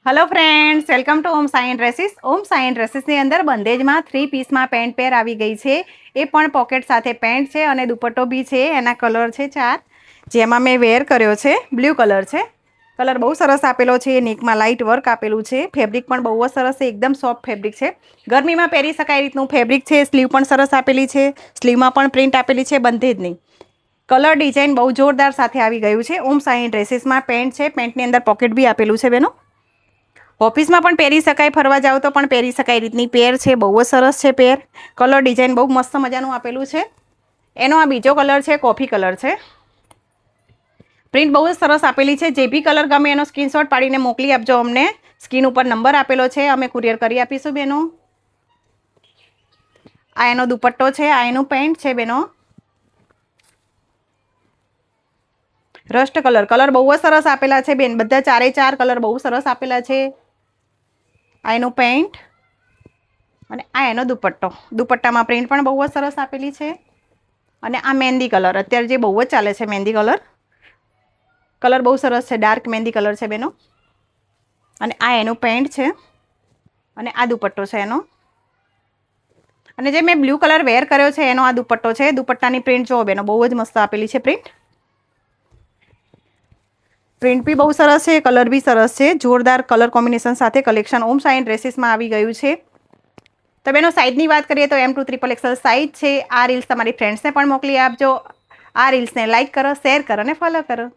Hello friends, welcome to Om Sai dresses. Om Sai ड्रेसीसની અંદર બંધેજમાં 3 પીસમાં પેન્ટ પેર આવી ગઈ છે। એ પણ પોકેટ સાથે પેન્ટ છે અને દુપટ્ટો બી છે। એના કલર છે 4, જેમાં મેં વેર કર્યો છે બ્લુ કલર છે। કલર બહુ સરસ આપેલો છે। નેકમાં લાઇટ વર્ક આપેલું છે। ફેબ્રિક પણ બહુ જ સરસ છે, એકદમ સોફ્ટ ફેબ્રિક છે। ગરમીમાં પહેરી શકાય રીતનું ફેબ્રિક છે। સ્લીવ પણ સરસ આપેલી છે, સ્લીવમાં પણ પ્રિન્ટ આપેલી છે બંધેજની। કલર ડિઝાઇન બહુ જોરદાર સાથે આવી ગયું છે। ઓમ સાઈ ડ્રેસીસમાં પેન્ટ છે, પેન્ટની અંદર પોકેટ બી આપેલું છે બેનો। ઓફિસમાં પણ પહેરી શકાય, ફરવા જાવ તો પણ પહેરી શકાય રીતની પેર છે। બહુ જ સરસ છે પેર। કલર ડિઝાઇન બહુ મસ્ત મજાનું આપેલું છે। એનો આ બીજો કલર છે, કોફી કલર છે। પ્રિન્ટ બહુ જ સરસ આપેલી છે। જે બી કલર ગમે એનો સ્ક્રીનશોટ પાડીને મોકલી આપજો અમને। સ્ક્રીન ઉપર નંબર આપેલો છે, અમે કુરિયર કરી આપીશું બેનો। આ એનો દુપટ્ટો છે, આ એનું પેન્ટ છે બેનો। રસ્ટ કલર, કલર બહુ જ સરસ આપેલા છે બેન, બધા 4 કલર બહુ સરસ આપેલા છે। આ એનું પેન્ટ અને આ એનો દુપટ્ટો। દુપટ્ટામાં પ્રિન્ટ પણ બહુ જ સરસ આપેલી છે। અને આ મહેંદી કલર, અત્યારે જે બહુ જ ચાલે છે મહેંદી કલર। કલર બહુ સરસ છે, ડાર્ક મહેંદી કલર છે બેનો। અને આ એનું પેન્ટ છે અને આ દુપટ્ટો છે એનો। અને જે મેં બ્લુ કલર વેર કર્યો છે એનો આ દુપટ્ટો છે। દુપટ્ટાની પ્રિન્ટ જુઓ બેનો, બહુ જ મસ્ત આપેલી છે પ્રિન્ટ। પ્રિન્ટ બી બહુ સરસ છે, કલર બી સરસ છે। જોરદાર કલર કોમ્બિનેશન સાથે કલેક્શન ઓમ સાઈ ડ્રેસીસમાં આવી ગયું છે। તો બેનો સાઇઝની વાત કરીએ તો M2XXL સાઇઝ છે। આ રીલ્સ તમારી ફ્રેન્ડ્સને પણ મોકલી આપજો। આ રીલ્સને લાઇક કરો, શેર કરો અને ફોલો કરો।